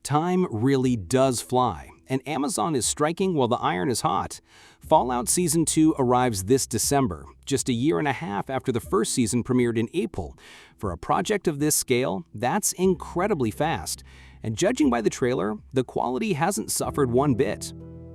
Time really does fly, and Amazon is striking while the iron is hot. Fallout Season 2 arrives this December, just a year and a half after the first season premiered in April. For a project of this scale, that's incredibly fast. And judging by the trailer, the quality hasn't suffered one bit.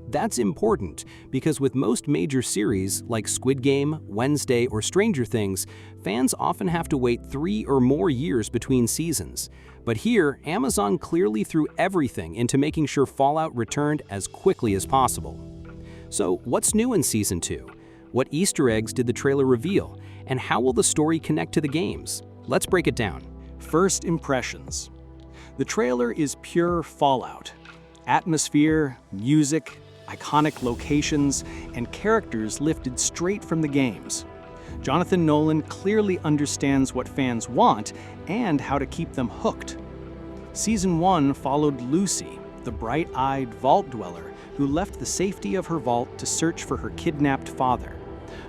That's important because with most major series like Squid Game, Wednesday, or Stranger Things, fans often have to wait 3 or more years between seasons. But here, Amazon clearly threw everything into making sure Fallout returned as quickly as possible. So, what's new in Season 2? What Easter eggs did the trailer reveal? And how will the story connect to the games? Let's break it down. First impressions. The trailer is pure Fallout. Atmosphere, music, iconic locations, and characters lifted straight from the games. Jonathan Nolan clearly understands what fans want and how to keep them hooked. Season 1 followed Lucy, the bright-eyed vault dweller who left the safety of her vault to search for her kidnapped father.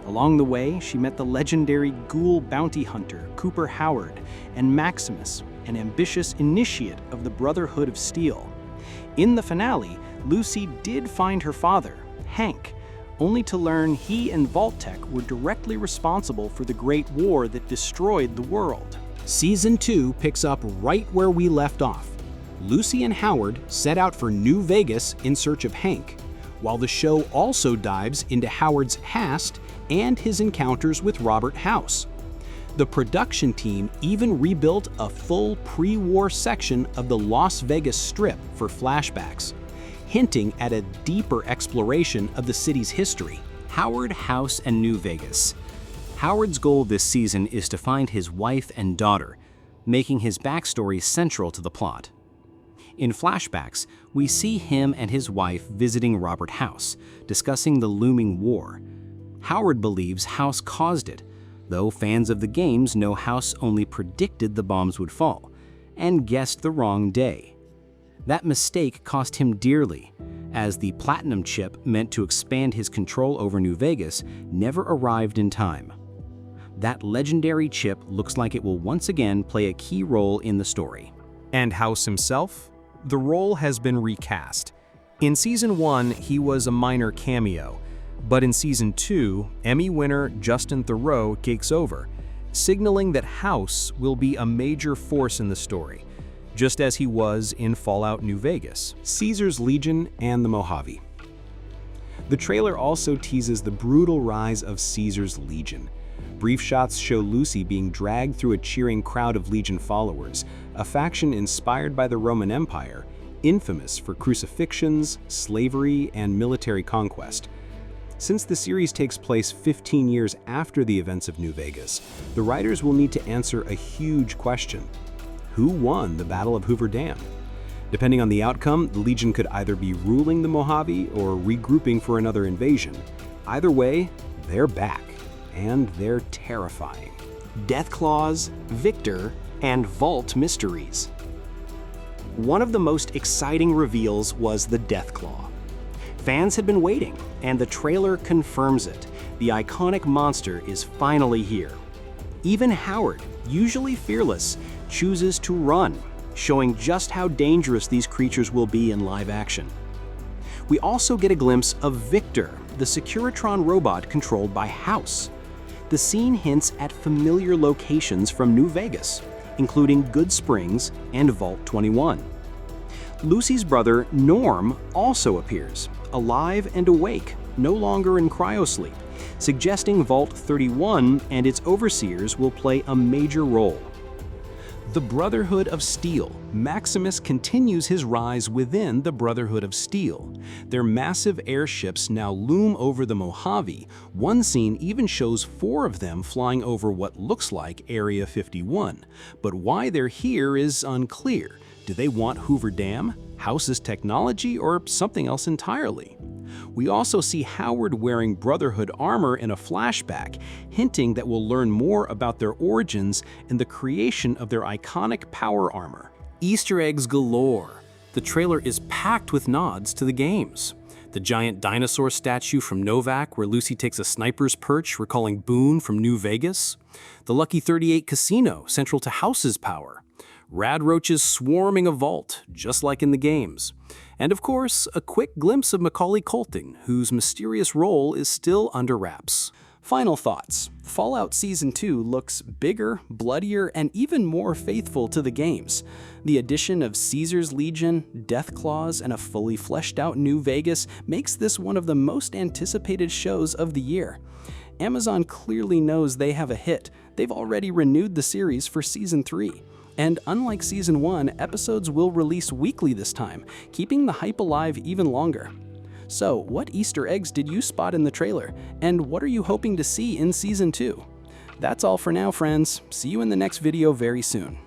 Along the way, she met the legendary ghoul bounty hunter Cooper Howard and Maximus, an ambitious initiate of the Brotherhood of Steel. In the finale, Lucy did find her father, Hank, only to learn he and Vault-Tec were directly responsible for the Great War that destroyed the world. Season 2 picks up right where we left off. Lucy and Howard set out for New Vegas in search of Hank, while the show also dives into Howard's past and his encounters with Robert House. The production team even rebuilt a full pre-war section of the Las Vegas Strip for flashbacks, hinting at a deeper exploration of the city's history. Howard, House, and New Vegas. Howard's goal this season is to find his wife and daughter, making his backstory central to the plot. In flashbacks, we see him and his wife visiting Robert House, discussing the looming war. Howard believes House caused it, though fans of the games know House only predicted the bombs would fall, and guessed the wrong day. That mistake cost him dearly, as the platinum chip meant to expand his control over New Vegas never arrived in time. That legendary chip looks like it will once again play a key role in the story. And House himself? The role has been recast. In Season 1, he was a minor cameo, but in Season 2, Emmy winner Justin Theroux takes over, signaling that House will be a major force in the story, just as he was in Fallout New Vegas. Caesar's Legion and the Mojave. The trailer also teases the brutal rise of Caesar's Legion. Brief shots show Lucy being dragged through a cheering crowd of Legion followers, a faction inspired by the Roman Empire, infamous for crucifixions, slavery, and military conquest. Since the series takes place 15 years after the events of New Vegas, the writers will need to answer a huge question. Who won the Battle of Hoover Dam? Depending on the outcome, the Legion could either be ruling the Mojave or regrouping for another invasion. Either way, they're back, and they're terrifying. Deathclaws, Victor, and Vault Mysteries. One of the most exciting reveals was the Deathclaw. Fans had been waiting, and the trailer confirms it. The iconic monster is finally here. Even Howard, usually fearless, chooses to run, showing just how dangerous these creatures will be in live action. We also get a glimpse of Victor, the Securitron robot controlled by House. The scene hints at familiar locations from New Vegas, including Good Springs and Vault 21. Lucy's brother, Norm, also appears, alive and awake, no longer in cryosleep, suggesting Vault 31 and its overseers will play a major role. The Brotherhood of Steel. Maximus continues his rise within the Brotherhood of Steel. Their massive airships now loom over the Mojave. One scene even shows 4 of them flying over what looks like Area 51. But why they're here is unclear. Do they want Hoover Dam, House's technology, or something else entirely? We also see Howard wearing Brotherhood armor in a flashback, hinting that we'll learn more about their origins and the creation of their iconic power armor. Easter eggs galore. The trailer is packed with nods to the games. The giant dinosaur statue from Novak, where Lucy takes a sniper's perch, recalling Boone from New Vegas. The Lucky 38 casino, central to House's power. rad roaches swarming a vault, just like in the games. And of course, a quick glimpse of Macaulay Culkin, whose mysterious role is still under wraps. Final thoughts. Fallout Season 2 looks bigger, bloodier, and even more faithful to the games. The addition of Caesar's Legion, Deathclaws, and a fully fleshed out New Vegas makes this one of the most anticipated shows of the year. Amazon clearly knows they have a hit. They've already renewed the series for Season 3. And unlike Season 1, episodes will release weekly this time, keeping the hype alive even longer. So, what Easter eggs did you spot in the trailer, and what are you hoping to see in Season 2? That's all for now, friends. See you in the next video very soon.